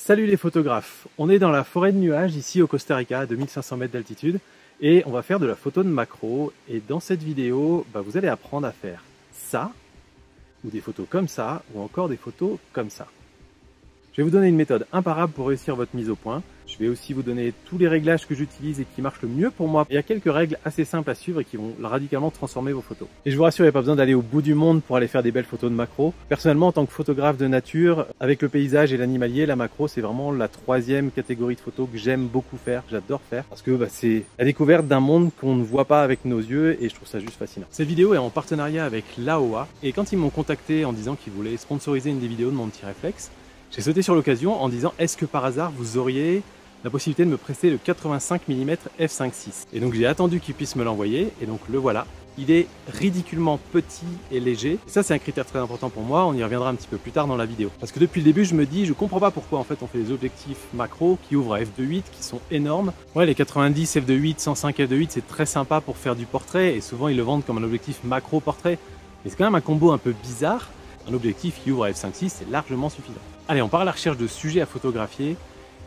Salut les photographes, on est dans la forêt de nuages ici au Costa Rica à 2500 mètres d'altitude et on va faire de la photo de macro et dans cette vidéo vous allez apprendre à faire ça ou des photos comme ça ou encore des photos comme ça. Je vais vous donner une méthode imparable pour réussir votre mise au point. Je vais aussi vous donner tous les réglages que j'utilise et qui marchent le mieux pour moi. Il y a quelques règles assez simples à suivre et qui vont radicalement transformer vos photos. Et je vous rassure, il n'y a pas besoin d'aller au bout du monde pour aller faire des belles photos de macro. Personnellement, en tant que photographe de nature, avec le paysage et l'animalier, la macro, c'est vraiment la troisième catégorie de photos que j'aime beaucoup faire, que j'adore faire. Parce que c'est la découverte d'un monde qu'on ne voit pas avec nos yeux et je trouve ça juste fascinant. Cette vidéo est en partenariat avec Laowa. Et quand ils m'ont contacté en disant qu'ils voulaient sponsoriser une des vidéos de mon petit réflexe, j'ai sauté sur l'occasion en disant est-ce que par hasard vous auriez la possibilité de me prêter le 85 mm f5.6. Et donc j'ai attendu qu'ils puissent me l'envoyer et donc le voilà. Il est ridiculement petit et léger. Et ça c'est un critère très important pour moi, on y reviendra un petit peu plus tard dans la vidéo. Parce que depuis le début je me dis, je comprends pas pourquoi en fait on fait des objectifs macro qui ouvrent à f2.8 qui sont énormes. Ouais, les 90 f2.8, 105 f2.8 c'est très sympa pour faire du portrait et souvent ils le vendent comme un objectif macro portrait. Mais c'est quand même un combo un peu bizarre. Un objectif qui ouvre à f5.6 c'est largement suffisant. Allez, on part à la recherche de sujets à photographier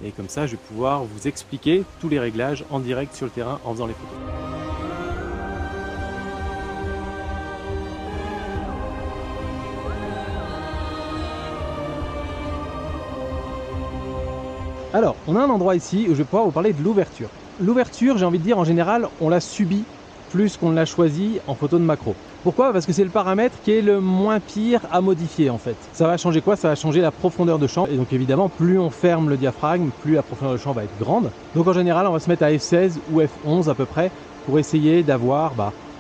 et comme ça je vais pouvoir vous expliquer tous les réglages en direct sur le terrain en faisant les photos. Alors, on a un endroit ici où je vais pouvoir vous parler de l'ouverture. L'ouverture, j'ai envie de dire, en général, on l'a subie plus qu'on l'a choisi en photo de macro. Pourquoi? Parce que c'est le paramètre qui est le moins pire à modifier en fait. Ça va changer quoi? Ça va changer la profondeur de champ. Et donc évidemment, plus on ferme le diaphragme, plus la profondeur de champ va être grande. Donc en général, on va se mettre à f16 ou f11 à peu près pour essayer d'avoir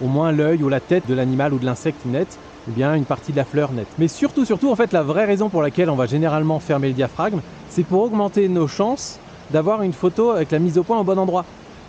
au moins l'œil ou la tête de l'animal ou de l'insecte net, ou bien une partie de la fleur nette. Mais surtout, en fait, la vraie raison pour laquelle on va généralement fermer le diaphragme, c'est pour augmenter nos chances d'avoir une photo avec la mise au point au bon endroit.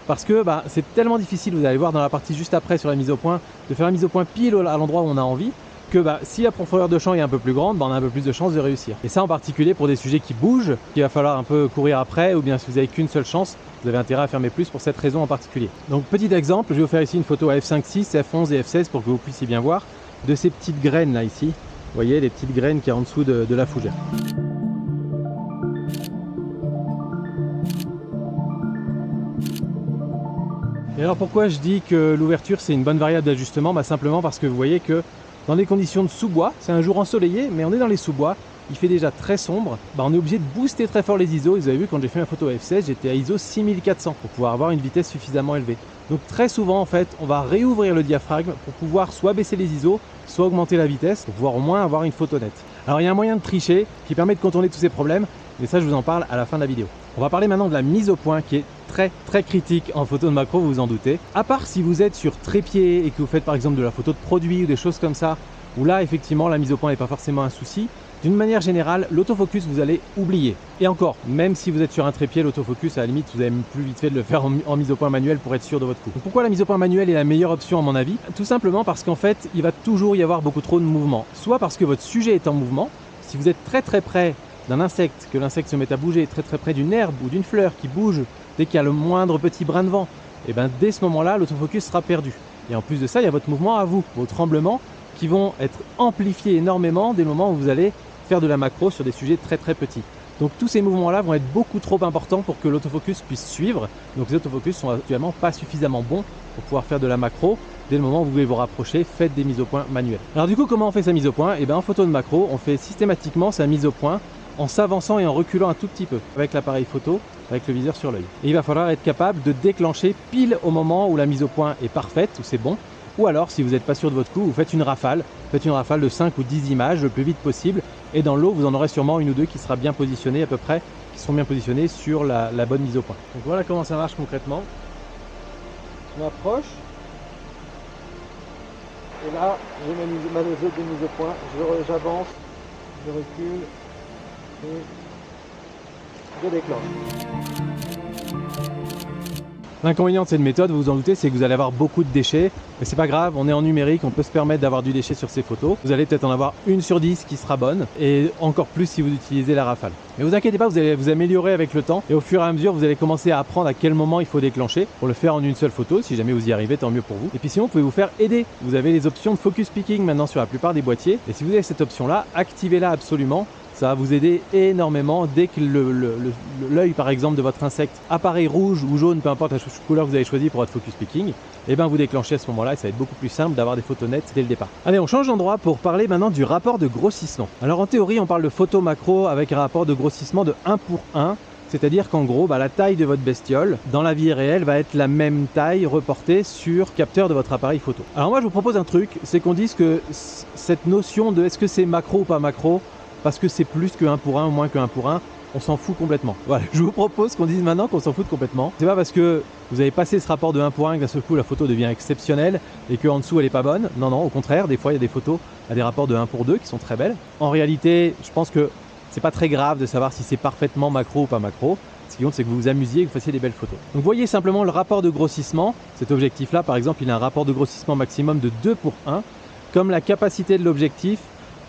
Parce que c'est tellement difficile, vous allez voir dans la partie juste après sur la mise au point, de faire la mise au point pile à l'endroit où on a envie, que si la profondeur de champ est un peu plus grande, on a un peu plus de chances de réussir. Et ça en particulier pour des sujets qui bougent, qu'il va falloir un peu courir après, ou bien si vous n'avez qu'une seule chance, vous avez intérêt à fermer plus pour cette raison en particulier. Donc petit exemple, je vais vous faire ici une photo à f5.6, f11 et f16 pour que vous puissiez bien voir de ces petites graines là ici. Vous voyez les petites graines qui sont en dessous de la fougère. Et alors pourquoi je dis que l'ouverture c'est une bonne variable d'ajustement? Simplement parce que vous voyez que dans les conditions de sous-bois, c'est un jour ensoleillé, mais on est dans les sous-bois, il fait déjà très sombre, on est obligé de booster très fort les ISO. Vous avez vu quand j'ai fait ma photo f16, j'étais à ISO 6400 pour pouvoir avoir une vitesse suffisamment élevée. Donc très souvent en fait, on va réouvrir le diaphragme pour pouvoir soit baisser les ISO, soit augmenter la vitesse pour pouvoir au moins avoir une photo nette. Alors il y a un moyen de tricher qui permet de contourner tous ces problèmes, mais ça je vous en parle à la fin de la vidéo. On va parler maintenant de la mise au point qui est très critique en photo de macro, vous vous en doutez. À part si vous êtes sur trépied et que vous faites par exemple de la photo de produit ou des choses comme ça, où là effectivement la mise au point n'est pas forcément un souci, d'une manière générale, l'autofocus vous allez oublier. Et encore, même si vous êtes sur un trépied, l'autofocus à la limite vous avez plus vite fait de le faire en mise au point manuel pour être sûr de votre coup. Donc pourquoi la mise au point manuelle est la meilleure option à mon avis? Tout simplement parce qu'en fait il va toujours y avoir beaucoup trop de mouvement. Soit parce que votre sujet est en mouvement, si vous êtes très près d'un insecte, que l'insecte se met à bouger très près d'une herbe ou d'une fleur qui bouge dès qu'il y a le moindre petit brin de vent, et dès ce moment-là, l'autofocus sera perdu. Et en plus de ça, il y a votre mouvement à vous, vos tremblements qui vont être amplifiés énormément dès le moment où vous allez faire de la macro sur des sujets très petits. Donc tous ces mouvements-là vont être beaucoup trop importants pour que l'autofocus puisse suivre. Donc les autofocus sont actuellement pas suffisamment bons pour pouvoir faire de la macro. Dès le moment où vous voulez vous rapprocher, faites des mises au point manuelles. Alors du coup, comment on fait sa mise au point? En photo de macro, on fait systématiquement sa mise au point en s'avançant et en reculant un tout petit peu avec l'appareil photo, avec le viseur sur l'œil. Et il va falloir être capable de déclencher pile au moment où la mise au point est parfaite, où c'est bon. Ou alors, si vous n'êtes pas sûr de votre coup, vous faites une rafale. Faites une rafale de 5 ou 10 images le plus vite possible. Et dans l'eau, vous en aurez sûrement une ou deux qui sera bien positionnée à peu près, qui seront bien positionnées sur la bonne mise au point. Donc voilà comment ça marche concrètement. Je m'approche. Et là, j'ai ma zone de mise au point. J'avance, je recule. Et je déclenche. L'inconvénient de cette méthode, vous vous en doutez, c'est que vous allez avoir beaucoup de déchets, mais c'est pas grave, on est en numérique, on peut se permettre d'avoir du déchet sur ces photos. Vous allez peut-être en avoir une sur 10 qui sera bonne, et encore plus si vous utilisez la rafale. Mais vous inquiétez pas, vous allez vous améliorer avec le temps, et au fur et à mesure, vous allez commencer à apprendre à quel moment il faut déclencher pour le faire en une seule photo. Si jamais vous y arrivez, tant mieux pour vous. Et puis sinon, vous pouvez vous faire aider. Vous avez les options de focus picking maintenant sur la plupart des boîtiers, et si vous avez cette option-là, activez-la absolument. Ça va vous aider énormément. Dès que l'œil par exemple de votre insecte apparaît rouge ou jaune, peu importe la couleur que vous avez choisie pour votre focus picking, et bien vous déclenchez à ce moment-là et ça va être beaucoup plus simple d'avoir des photos nettes dès le départ. Allez, on change d'endroit pour parler maintenant du rapport de grossissement. Alors en théorie, on parle de photo macro avec un rapport de grossissement de 1 pour 1. C'est-à-dire qu'en gros, la taille de votre bestiole, dans la vie réelle, va être la même taille reportée sur capteur de votre appareil photo. Alors moi, je vous propose un truc, c'est qu'on dise que cette notion de est-ce que c'est macro ou pas macro, parce que c'est plus que 1 pour 1 ou moins que 1 pour 1, on s'en fout complètement. Voilà, je vous propose qu'on dise maintenant qu'on s'en fout complètement. C'est pas parce que vous avez passé ce rapport de 1 pour 1 que d'un seul coup la photo devient exceptionnelle et qu'en dessous elle est pas bonne. Non, non, au contraire, des fois il y a des photos à des rapports de 1 pour 2 qui sont très belles. En réalité, je pense que c'est pas très grave de savoir si c'est parfaitement macro ou pas macro. Ce qui compte, c'est que vous vous amusiez et que vous fassiez des belles photos. Donc voyez simplement le rapport de grossissement. Cet objectif-là, par exemple, il a un rapport de grossissement maximum de 2 pour 1, comme la capacité de l'objectif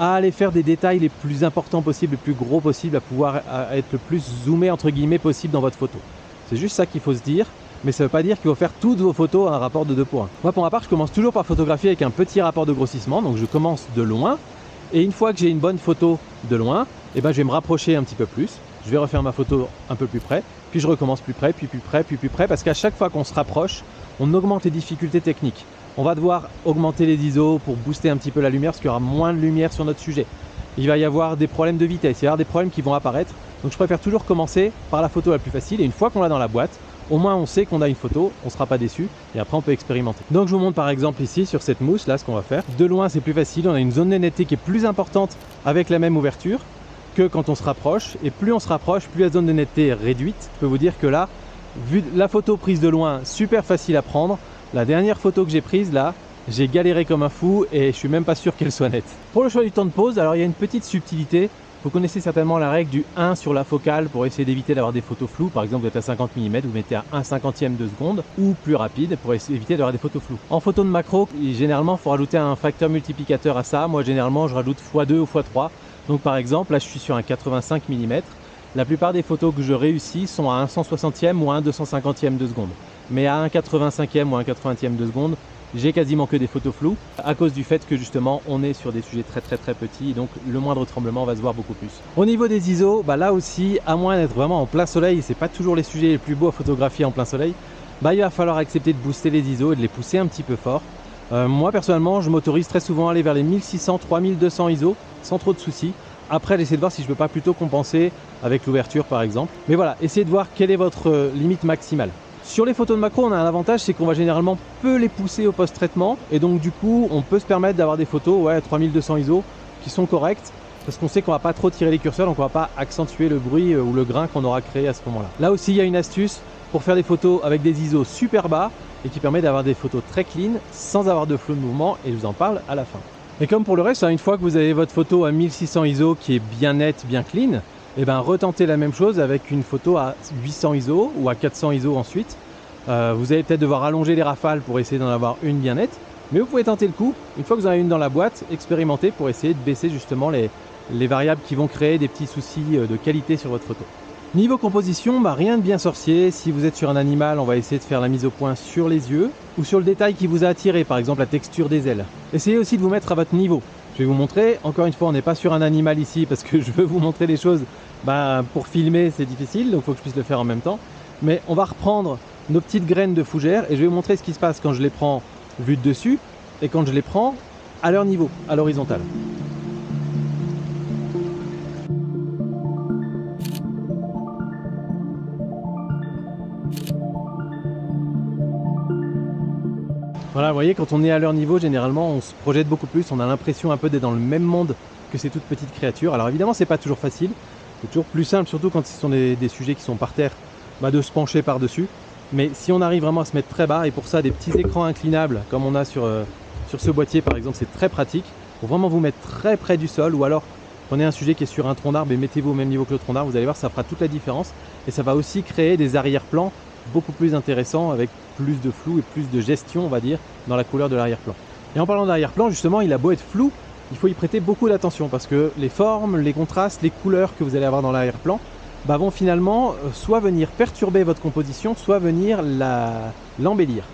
à aller faire des détails les plus importants possibles, les plus gros possibles, à pouvoir être le plus zoomé entre guillemets possible dans votre photo. C'est juste ça qu'il faut se dire, mais ça ne veut pas dire qu'il faut faire toutes vos photos à un rapport de 2 pour 1. Moi pour ma part, je commence toujours par photographier avec un petit rapport de grossissement, donc je commence de loin, et une fois que j'ai une bonne photo de loin, je vais me rapprocher un petit peu plus, je vais refaire ma photo un peu plus près, puis je recommence plus près, puis plus près, puis plus près, parce qu'à chaque fois qu'on se rapproche, on augmente les difficultés techniques. On va devoir augmenter les ISO pour booster un petit peu la lumière parce qu'il y aura moins de lumière sur notre sujet. Il va y avoir des problèmes de vitesse, il va y avoir des problèmes qui vont apparaître. Donc je préfère toujours commencer par la photo la plus facile et une fois qu'on l'a dans la boîte, au moins on sait qu'on a une photo, on ne sera pas déçu et après on peut expérimenter. Donc je vous montre par exemple ici sur cette mousse là ce qu'on va faire. De loin c'est plus facile, on a une zone de netteté qui est plus importante avec la même ouverture que quand on se rapproche et plus on se rapproche, plus la zone de netteté est réduite. Je peux vous dire que là, vu la photo prise de loin, super facile à prendre. La dernière photo que j'ai prise là, j'ai galéré comme un fou et je suis même pas sûr qu'elle soit nette. Pour le choix du temps de pause, alors il y a une petite subtilité. Vous connaissez certainement la règle du 1 sur la focale pour essayer d'éviter d'avoir des photos floues. Par exemple, vous êtes à 50 mm, vous mettez à 1/50e de seconde ou plus rapide pour éviter d'avoir des photos floues. En photo de macro, généralement, il faut rajouter un facteur multiplicateur à ça. Moi, généralement, je rajoute x2 ou x3. Donc par exemple, là, je suis sur un 85 mm. La plupart des photos que je réussis sont à 1 160e ou 1 250e de seconde. Mais à 1 85e ou 1 80e de seconde, j'ai quasiment que des photos floues à cause du fait que justement on est sur des sujets très petits et donc le moindre tremblement va se voir beaucoup plus. Au niveau des ISO, là aussi, à moins d'être vraiment en plein soleil, c'est pas toujours les sujets les plus beaux à photographier en plein soleil, il va falloir accepter de booster les ISO et de les pousser un petit peu fort. Moi personnellement, je m'autorise très souvent à aller vers les 1600, 3200 ISO sans trop de soucis. Après, j'essaie de voir si je ne peux pas plutôt compenser avec l'ouverture par exemple. Mais voilà, essayez de voir quelle est votre limite maximale. Sur les photos de macro, on a un avantage, c'est qu'on va généralement peu les pousser au post-traitement et donc du coup, on peut se permettre d'avoir des photos à 3200 ISO qui sont correctes parce qu'on sait qu'on va pas trop tirer les curseurs, donc on va pas accentuer le bruit ou le grain qu'on aura créé à ce moment-là. Là aussi, il y a une astuce pour faire des photos avec des ISO super bas et qui permet d'avoir des photos très clean sans avoir de flou de mouvement et je vous en parle à la fin. Et comme pour le reste, une fois que vous avez votre photo à 1600 ISO qui est bien nette, bien clean, retentez la même chose avec une photo à 800 ISO ou à 400 ISO ensuite. Vous allez peut-être devoir allonger les rafales pour essayer d'en avoir une bien nette, mais vous pouvez tenter le coup. Une fois que vous en avez une dans la boîte, expérimentez pour essayer de baisser justement les variables qui vont créer des petits soucis de qualité sur votre photo. Niveau composition, rien de bien sorcier. Si vous êtes sur un animal, on va essayer de faire la mise au point sur les yeux ou sur le détail qui vous a attiré, par exemple la texture des ailes. Essayez aussi de vous mettre à votre niveau. Je vais vous montrer, encore une fois, on n'est pas sur un animal ici parce que je veux vous montrer des choses. Pour filmer, c'est difficile, donc il faut que je puisse le faire en même temps. Mais on va reprendre nos petites graines de fougère et je vais vous montrer ce qui se passe quand je les prends vues de dessus et quand je les prends à leur niveau, à l'horizontale. Voilà, vous voyez, quand on est à leur niveau, généralement, on se projette beaucoup plus, on a l'impression un peu d'être dans le même monde que ces toutes petites créatures. Alors évidemment, c'est pas toujours facile, c'est toujours plus simple, surtout quand ce sont des sujets qui sont par terre, de se pencher par-dessus. Mais si on arrive vraiment à se mettre très bas, et pour ça, des petits écrans inclinables, comme on a sur ce boîtier par exemple, c'est très pratique, pour vraiment vous mettre très près du sol, ou alors prenez un sujet qui est sur un tronc d'arbre et mettez-vous au même niveau que le tronc d'arbre, vous allez voir, ça fera toute la différence, et ça va aussi créer des arrière-plans beaucoup plus intéressants, avec plus de flou et plus de gestion, on va dire, dans la couleur de l'arrière-plan. Et en parlant d'arrière-plan, justement, il a beau être flou, il faut y prêter beaucoup d'attention, parce que les formes, les contrastes, les couleurs que vous allez avoir dans l'arrière-plan, vont finalement soit venir perturber votre composition, soit venir l'embellir.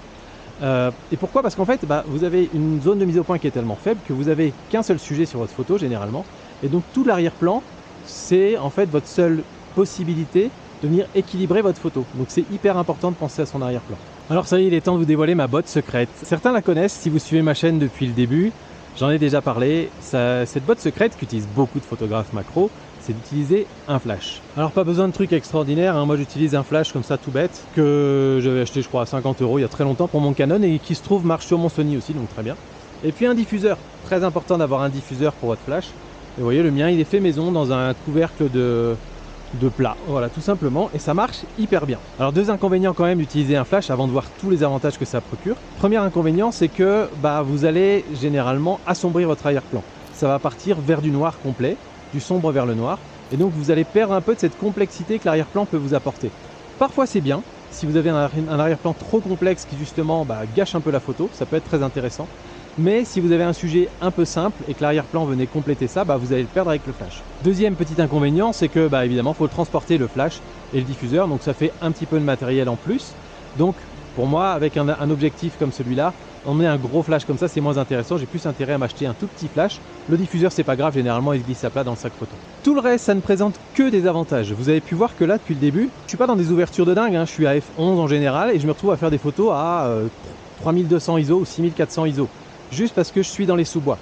Et pourquoi? Parce qu'en fait, vous avez une zone de mise au point qui est tellement faible que vous n'avez qu'un seul sujet sur votre photo généralement, et donc tout l'arrière-plan c'est en fait votre seule possibilité de venir équilibrer votre photo. Donc c'est hyper important de penser à son arrière-plan. Alors ça y est, il est temps de vous dévoiler ma botte secrète. Certains la connaissent si vous suivez ma chaîne depuis le début, j'en ai déjà parlé. Cette botte secrète qu'utilisent beaucoup de photographes macro, c'est d'utiliser un flash. Alors pas besoin de trucs extraordinaires, hein. Moi j'utilise un flash comme ça tout bête, que j'avais acheté je crois à 50 € il y a très longtemps pour mon Canon et qui se trouve marche sur mon Sony aussi, donc très bien. Et puis un diffuseur, très important d'avoir un diffuseur pour votre flash. Et vous voyez, le mien il est fait maison dans un couvercle de plat, voilà, tout simplement, et ça marche hyper bien. Alors deux inconvénients quand même d'utiliser un flash avant de voir tous les avantages que ça procure. Premier inconvénient, c'est que vous allez généralement assombrir votre arrière-plan. Ça va partir vers du noir complet, du sombre vers le noir, et donc vous allez perdre un peu de cette complexité que l'arrière-plan peut vous apporter. Parfois c'est bien, si vous avez un arrière-plan trop complexe qui justement gâche un peu la photo, ça peut être très intéressant. Mais si vous avez un sujet un peu simple et que l'arrière-plan venait compléter ça, vous allez le perdre avec le flash. Deuxième petit inconvénient, c'est que évidemment il faut transporter le flash et le diffuseur, donc ça fait un petit peu de matériel en plus. Donc pour moi, avec un objectif comme celui-là, emmener un gros flash comme ça, c'est moins intéressant. J'ai plus intérêt à m'acheter un tout petit flash. Le diffuseur, c'est pas grave, généralement il se glisse à plat dans le sac photo. Tout le reste, ça ne présente que des avantages. Vous avez pu voir que là, depuis le début, je suis pas dans des ouvertures de dingue, hein. Je suis à f11 en général et je me retrouve à faire des photos à 3200 ISO ou 6400 ISO. Juste parce que je suis dans les sous-bois.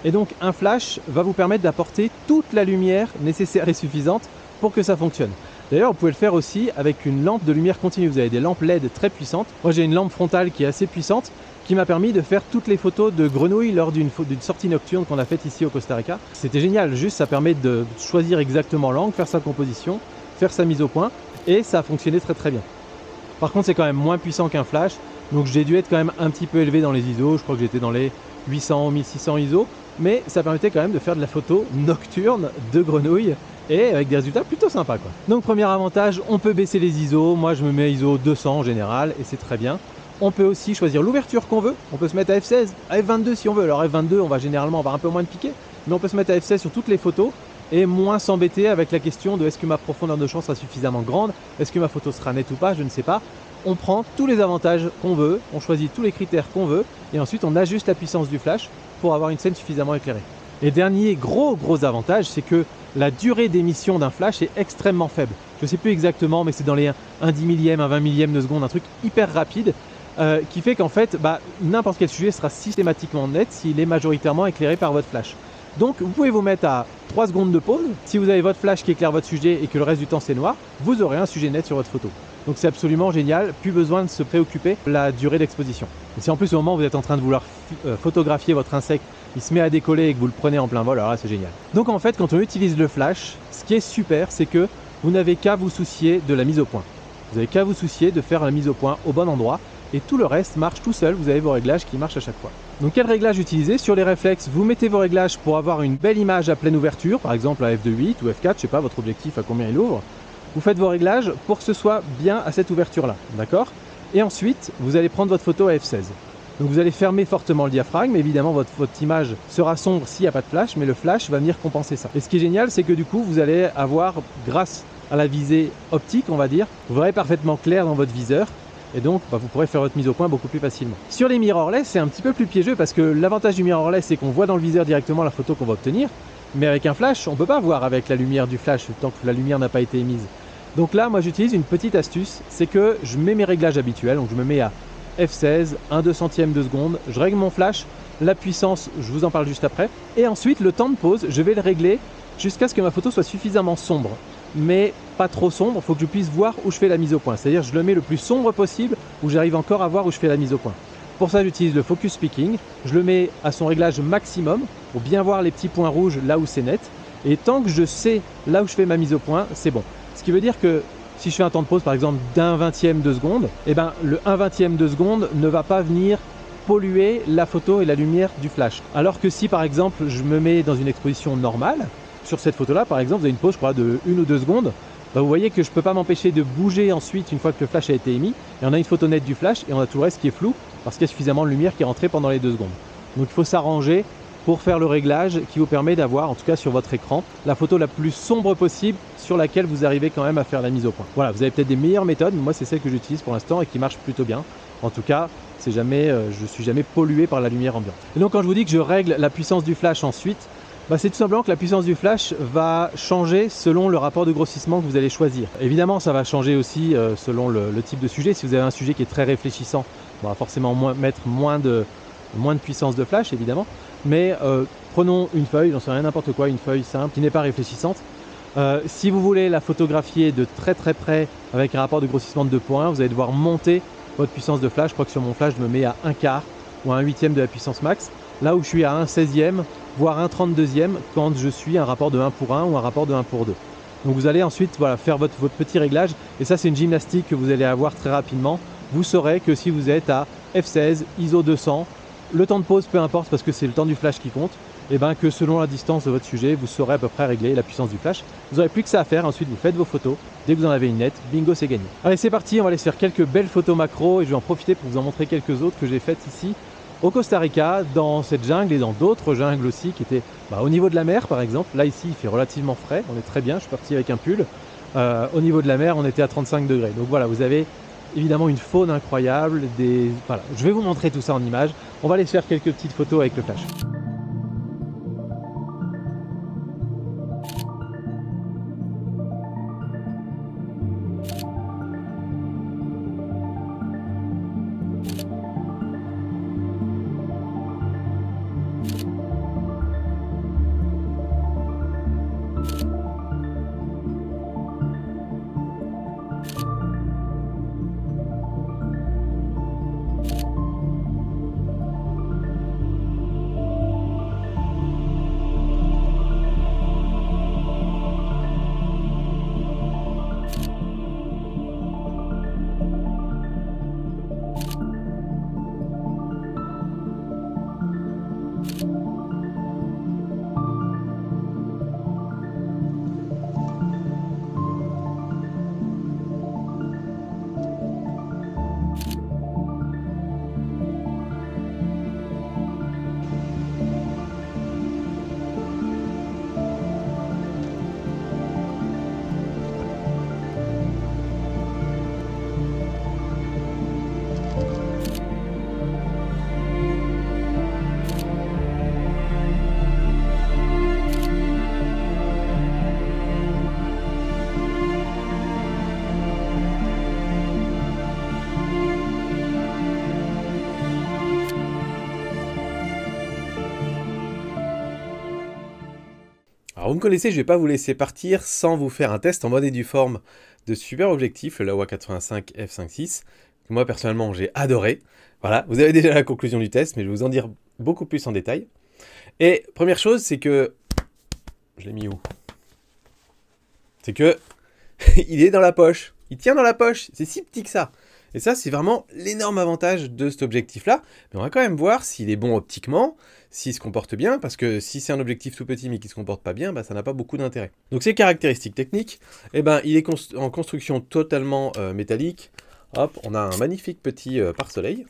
Et donc un flash va vous permettre d'apporter toute la lumière nécessaire et suffisante pour que ça fonctionne. D'ailleurs, vous pouvez le faire aussi avec une lampe de lumière continue. Vous avez des lampes LED très puissantes. Moi, j'ai une lampe frontale qui est assez puissante, qui m'a permis de faire toutes les photos de grenouilles lors d'une sortie nocturne qu'on a faite ici au Costa Rica. C'était génial, juste ça permet de choisir exactement l'angle, faire sa composition, faire sa mise au point, et ça a fonctionné très très bien. Par contre, c'est quand même moins puissant qu'un flash, donc j'ai dû être quand même un petit peu élevé dans les ISO. Je crois que j'étais dans les 800 ou 1600 ISO, mais ça permettait quand même de faire de la photo nocturne de grenouilles et avec des résultats plutôt sympas, quoi. Donc premier avantage, on peut baisser les ISO. Moi je me mets ISO 200 en général et c'est très bien. On peut aussi choisir l'ouverture qu'on veut. On peut se mettre à f16, à f22 si on veut. Alors f22, on va généralement avoir un peu moins de piqué, mais on peut se mettre à f16 sur toutes les photos et moins s'embêter avec la question de est-ce que ma profondeur de champ sera suffisamment grande, est-ce que ma photo sera nette ou pas, je ne sais pas. On prend tous les avantages qu'on veut, on choisit tous les critères qu'on veut et ensuite on ajuste la puissance du flash pour avoir une scène suffisamment éclairée. Et dernier gros avantage, c'est que la durée d'émission d'un flash est extrêmement faible. Je ne sais plus exactement, mais c'est dans les 1 10 millième, 1 20 millième de seconde, un truc hyper rapide qui fait qu'en fait, n'importe quel sujet sera systématiquement net s'il est majoritairement éclairé par votre flash. Donc vous pouvez vous mettre à 3 secondes de pause. Si vous avez votre flash qui éclaire votre sujet et que le reste du temps c'est noir, vous aurez un sujet net sur votre photo. Donc c'est absolument génial, plus besoin de se préoccuper de la durée d'exposition. Et si en plus au moment où vous êtes en train de vouloir photographier votre insecte, il se met à décoller et que vous le prenez en plein vol, alors là c'est génial. Donc en fait quand on utilise le flash, ce qui est super, c'est que vous n'avez qu'à vous soucier de la mise au point. Vous n'avez qu'à vous soucier de faire la mise au point au bon endroit et tout le reste marche tout seul, vous avez vos réglages qui marchent à chaque fois. Donc quel réglage utiliser? Sur les réflexes, vous mettez vos réglages pour avoir une belle image à pleine ouverture, par exemple à f2.8 ou f4, je sais pas votre objectif à combien il ouvre. Vous faites vos réglages pour que ce soit bien à cette ouverture-là, d'accord? Et ensuite, vous allez prendre votre photo à f16. Donc vous allez fermer fortement le diaphragme, évidemment votre image sera sombre s'il n'y a pas de flash, mais le flash va venir compenser ça. Et ce qui est génial, c'est que du coup, vous allez avoir, grâce à la visée optique, on va dire, vous verrez parfaitement clair dans votre viseur. Et donc vous pourrez faire votre mise au point beaucoup plus facilement. Sur les mirrorless, c'est un petit peu plus piégeux parce que l'avantage du mirrorless, c'est qu'on voit dans le viseur directement la photo qu'on va obtenir. Mais avec un flash, on ne peut pas voir avec la lumière du flash tant que la lumière n'a pas été émise. Donc là, moi j'utilise une petite astuce, c'est que je mets mes réglages habituels. Donc je me mets à f16, 1/2 centième de seconde, je règle mon flash, la puissance, je vous en parle juste après. Et ensuite, le temps de pause, je vais le régler jusqu'à ce que ma photo soit suffisamment sombre. Mais pas trop sombre, il faut que je puisse voir où je fais la mise au point. C'est-à-dire je le mets le plus sombre possible, où j'arrive encore à voir où je fais la mise au point. Pour ça, j'utilise le focus picking. Je le mets à son réglage maximum pour bien voir les petits points rouges là où c'est net. Et tant que je sais là où je fais ma mise au point, c'est bon. Ce qui veut dire que si je fais un temps de pause par exemple d'1/20 de seconde, le 1/20 de seconde ne va pas venir polluer la photo et la lumière du flash. Alors que si par exemple je me mets dans une exposition normale, sur cette photo là par exemple, vous avez une pause je crois de 1 ou 2 secondes, vous voyez que je ne peux pas m'empêcher de bouger ensuite une fois que le flash a été émis, et on a une photo nette du flash et on a tout le reste qui est flou parce qu'il y a suffisamment de lumière qui est rentrée pendant les 2 secondes. Donc il faut s'arranger pour faire le réglage qui vous permet d'avoir, en tout cas sur votre écran, la photo la plus sombre possible sur laquelle vous arrivez quand même à faire la mise au point. Voilà, vous avez peut-être des meilleures méthodes, moi c'est celle que j'utilise pour l'instant et qui marche plutôt bien. En tout cas, je ne suis jamais pollué par la lumière ambiante. Et donc quand je vous dis que je règle la puissance du flash ensuite, C'est tout simplement que la puissance du flash va changer selon le rapport de grossissement que vous allez choisir. Évidemment, ça va changer aussi selon le type de sujet. Si vous avez un sujet qui est très réfléchissant, on va forcément mettre moins de puissance de flash, évidemment. Mais prenons une feuille, j'en sais rien, n'importe quoi, une feuille simple qui n'est pas réfléchissante. Si vous voulez la photographier de très près avec un rapport de grossissement de 2.1, vous allez devoir monter votre puissance de flash. Je crois que sur mon flash, je me mets à 1/4 ou à 1/8 de la puissance max. Là où je suis à 1/16e, voire 1/32e quand je suis à un rapport de 1:1 ou un rapport de 1:2. Donc vous allez ensuite faire votre petit réglage, et ça c'est une gymnastique que vous allez avoir très rapidement. Vous saurez que si vous êtes à f16, ISO 200, le temps de pause peu importe parce que c'est le temps du flash qui compte, et bien que selon la distance de votre sujet, vous saurez à peu près régler la puissance du flash. Vous n'aurez plus que ça à faire, ensuite vous faites vos photos, dès que vous en avez une nette, bingo c'est gagné. Allez c'est parti, on va aller se faire quelques belles photos macro et je vais en profiter pour vous en montrer quelques autres que j'ai faites ici au Costa Rica, dans cette jungle et dans d'autres jungles aussi qui étaient au niveau de la mer par exemple. Là ici il fait relativement frais, on est très bien, je suis parti avec un pull. Au niveau de la mer on était à 35 degrés. Donc voilà, vous avez évidemment une faune incroyable. Voilà, je vais vous montrer tout ça en images. On va aller se faire quelques petites photos avec le flash. Alors vous me connaissez, je ne vais pas vous laisser partir sans vous faire un test en mode et due forme de ce super objectif, le Laowa 85 f5.6, que moi personnellement j'ai adoré. Voilà, vous avez déjà la conclusion du test, mais je vais vous en dire beaucoup plus en détail. Et première chose, c'est que... Je l'ai mis où? C'est que... il est dans la poche. Il tient dans la poche. C'est si petit que ça. Et ça, c'est vraiment l'énorme avantage de cet objectif-là. Mais on va quand même voir s'il est bon optiquement, s'il se comporte bien, parce que si c'est un objectif tout petit mais qui ne se comporte pas bien, ça n'a pas beaucoup d'intérêt. Donc ces caractéristiques techniques, il est en construction totalement métallique. Hop, on a un magnifique petit pare-soleil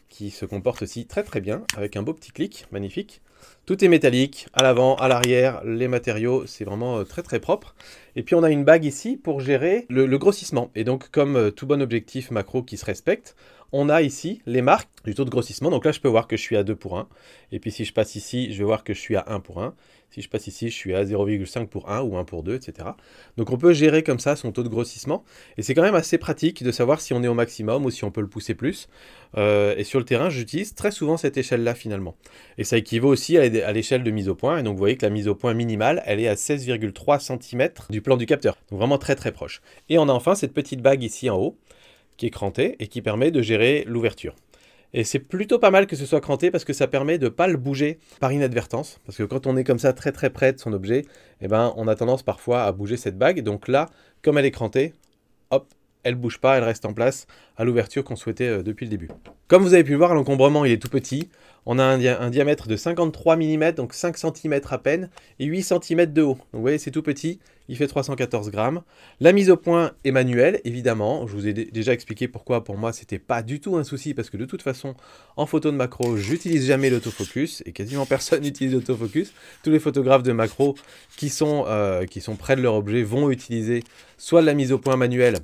qui se comporte aussi très très bien, avec un beau petit clic, magnifique. Tout est métallique, à l'avant, à l'arrière, les matériaux, c'est vraiment très très propre. Et puis on a une bague ici pour gérer le grossissement. Et donc comme tout bon objectif macro qui se respecte, on a ici les marques du taux de grossissement. Donc là je peux voir que je suis à 2:1. Et puis si je passe ici, je vais voir que je suis à 1:1. Si je passe ici, je suis à 0,5:1 ou 1:2, etc. Donc on peut gérer comme ça son taux de grossissement. Et c'est quand même assez pratique de savoir si on est au maximum ou si on peut le pousser plus. Et sur le terrain, j'utilise très souvent cette échelle-là finalement. Et ça équivaut aussi à l'échelle de mise au point. Et donc vous voyez que la mise au point minimale, elle est à 16,3 cm du plan du capteur. Donc vraiment très très proche. Et on a enfin cette petite bague ici en haut, qui est crantée et qui permet de gérer l'ouverture. Et c'est plutôt pas mal que ce soit cranté parce que ça permet de ne pas le bouger par inadvertance. Parce que quand on est comme ça très très près de son objet, on a tendance parfois à bouger cette bague. Donc là, comme elle est crantée, hop, elle ne bouge pas, elle reste en place à l'ouverture qu'on souhaitait depuis le début. Comme vous avez pu le voir, l'encombrement il est tout petit. On a un diamètre de 53 mm, donc 5 cm à peine, et 8 cm de haut. Donc vous voyez, c'est tout petit, il fait 314 grammes. La mise au point est manuelle, évidemment. Je vous ai déjà expliqué pourquoi, pour moi, c'était pas du tout un souci, parce que de toute façon, en photo de macro, j'utilise jamais l'autofocus, et quasiment personne n'utilise l'autofocus. Tous les photographes de macro qui sont près de leur objet vont utiliser soit la mise au point manuelle,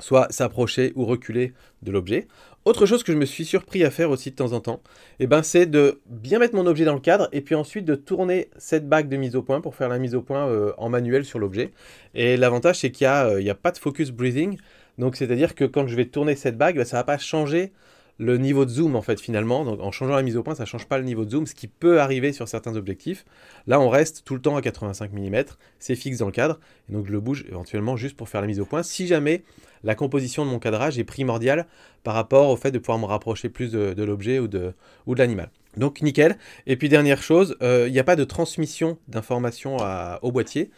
soit s'approcher ou reculer de l'objet. Autre chose que je me suis surpris à faire aussi de temps en temps, eh ben, c'est de bien mettre mon objet dans le cadre et puis ensuite de tourner cette bague de mise au point pour faire la mise au point en manuel sur l'objet. Et l'avantage, c'est qu'il n'y a pas de focus breathing. Donc, c'est-à-dire que quand je vais tourner cette bague, bah, ça ne va pas changer le niveau de zoom en fait finalement. Donc, en changeant la mise au point, ça ne change pas le niveau de zoom, ce qui peut arriver sur certains objectifs. Là, on reste tout le temps à 85 mm, c'est fixe dans le cadre. Et donc, je le bouge éventuellement juste pour faire la mise au point. Si jamais la composition de mon cadrage est primordiale par rapport au fait de pouvoir me rapprocher plus de l'objet ou de l'animal. Donc nickel. Et puis dernière chose, il n'y a pas de transmission d'informations au boîtier.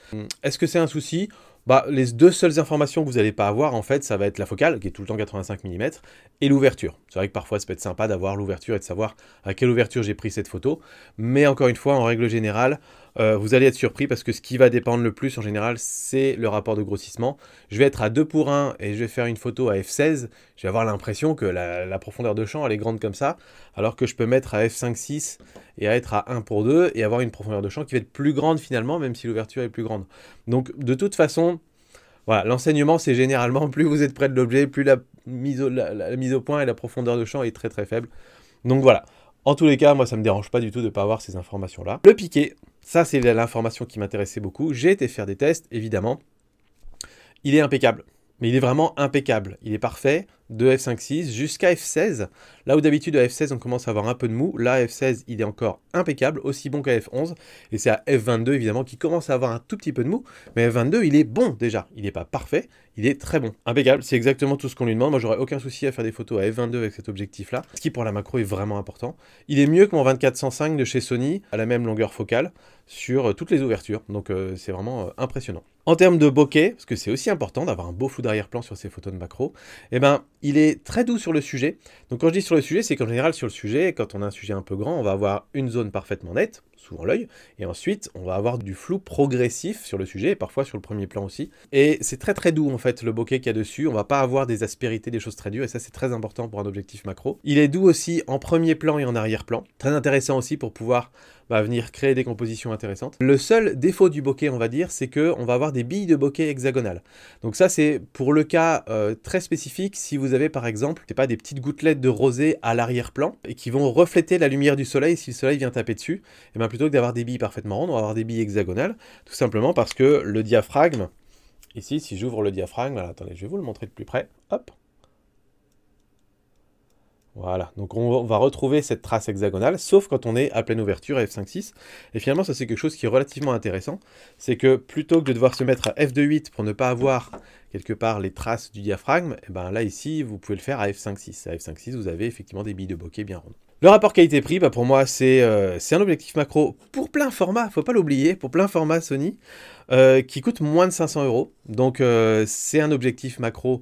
Est-ce que c'est un souci ? Bah, les deux seules informations que vous n'allez pas avoir, en fait, ça va être la focale, qui est tout le temps 85 mm, et l'ouverture. C'est vrai que parfois, ça peut être sympa d'avoir l'ouverture et de savoir à quelle ouverture j'ai pris cette photo. Mais encore une fois, en règle générale, vous allez être surpris parce que ce qui va dépendre le plus, en général, c'est le rapport de grossissement. Je vais être à 2:1 et je vais faire une photo à f16. Je vais avoir l'impression que la profondeur de champ, elle est grande comme ça, alors que je peux mettre à f5.6 et à être à 1:2 et avoir une profondeur de champ qui va être plus grande finalement, même si l'ouverture est plus grande. Donc, de toute façon, voilà, l'enseignement, c'est généralement, plus vous êtes près de l'objet, plus la mise au point et la profondeur de champ est très très faible. Donc voilà, en tous les cas, moi, ça ne me dérange pas du tout de ne pas avoir ces informations-là. Le piqué, ça, c'est l'information qui m'intéressait beaucoup. J'ai été faire des tests, évidemment. Il est impeccable. Mais il est vraiment impeccable. Il est parfait de f5.6 jusqu'à f16. Là où d'habitude à f16 on commence à avoir un peu de mou, là à f16 il est encore impeccable, aussi bon qu'à f11. Et c'est à f22 évidemment qui commence à avoir un tout petit peu de mou. Mais f22 il est bon déjà. Il n'est pas parfait, il est très bon. Impeccable, c'est exactement tout ce qu'on lui demande. Moi j'aurais aucun souci à faire des photos à f22 avec cet objectif là. Ce qui pour la macro est vraiment important. Il est mieux que mon 24-105 de chez Sony, à la même longueur focale, sur toutes les ouvertures. Donc c'est vraiment impressionnant. En termes de bokeh, parce que c'est aussi important d'avoir un beau flou d'arrière-plan sur ces photos de macro, eh ben, il est très doux sur le sujet. Donc quand je dis sur le sujet, c'est qu'en général sur le sujet, quand on a un sujet un peu grand, on va avoir une zone parfaitement nette, souvent l'œil, et ensuite on va avoir du flou progressif sur le sujet, et parfois sur le premier plan aussi. Et c'est très très doux en fait le bokeh qu'il y a dessus, on va pas avoir des aspérités, des choses très dures, et ça c'est très important pour un objectif macro. Il est doux aussi en premier plan et en arrière-plan, très intéressant aussi pour pouvoir venir créer des compositions intéressantes. Le seul défaut du bokeh, on va dire, c'est qu'on va avoir des billes de bokeh hexagonales. Donc ça, c'est pour le cas très spécifique, si vous avez par exemple, c'est pas des petites gouttelettes de rosée à l'arrière-plan et qui vont refléter la lumière du soleil si le soleil vient taper dessus, et bien plutôt que d'avoir des billes parfaitement rondes, on va avoir des billes hexagonales, tout simplement parce que le diaphragme, ici, si j'ouvre le diaphragme, alors, attendez, je vais vous le montrer de plus près, hop. Voilà, donc on va retrouver cette trace hexagonale, sauf quand on est à pleine ouverture à f5.6. Et finalement, ça c'est quelque chose qui est relativement intéressant. C'est que plutôt que de devoir se mettre à f2.8 pour ne pas avoir quelque part les traces du diaphragme, et ben là ici, vous pouvez le faire à f5.6. À f5.6, vous avez effectivement des billes de bokeh bien rondes. Le rapport qualité-prix, pour moi, c'est un objectif macro pour plein format, faut pas l'oublier, pour plein format Sony, qui coûte moins de 500 €. Donc c'est un objectif macro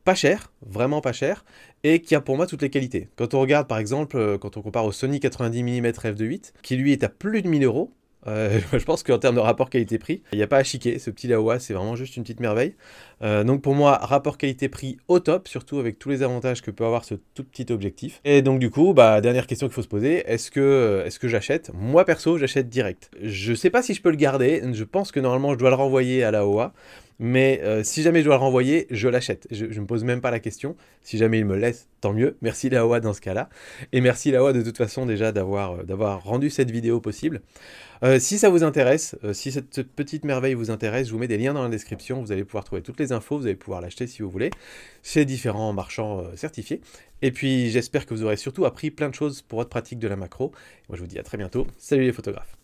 pas cher, vraiment pas cher, et qui a pour moi toutes les qualités. Quand on regarde par exemple, quand on compare au Sony 90 mm f2.8, qui lui est à plus de 1000 €, je pense qu'en termes de rapport qualité-prix, il n'y a pas à chiquer, ce petit Laowa c'est vraiment juste une petite merveille. Donc pour moi, rapport qualité-prix au top, surtout avec tous les avantages que peut avoir ce tout petit objectif. Et donc du coup, dernière question qu'il faut se poser, est-ce que j'achète? Moi perso, j'achète direct. Je sais pas si je peux le garder, je pense que normalement je dois le renvoyer à Laowa. Mais si jamais je dois le renvoyer, je l'achète. Je ne me pose même pas la question. Si jamais il me laisse, tant mieux. Merci Laowa dans ce cas-là. Et merci Laowa de toute façon déjà d'avoir rendu cette vidéo possible. Si ça vous intéresse, si cette petite merveille vous intéresse, je vous mets des liens dans la description. Vous allez pouvoir trouver toutes les infos. Vous allez pouvoir l'acheter si vous voulez. Chez différents marchands certifiés. Et puis j'espère que vous aurez surtout appris plein de choses pour votre pratique de la macro. Moi je vous dis à très bientôt. Salut les photographes.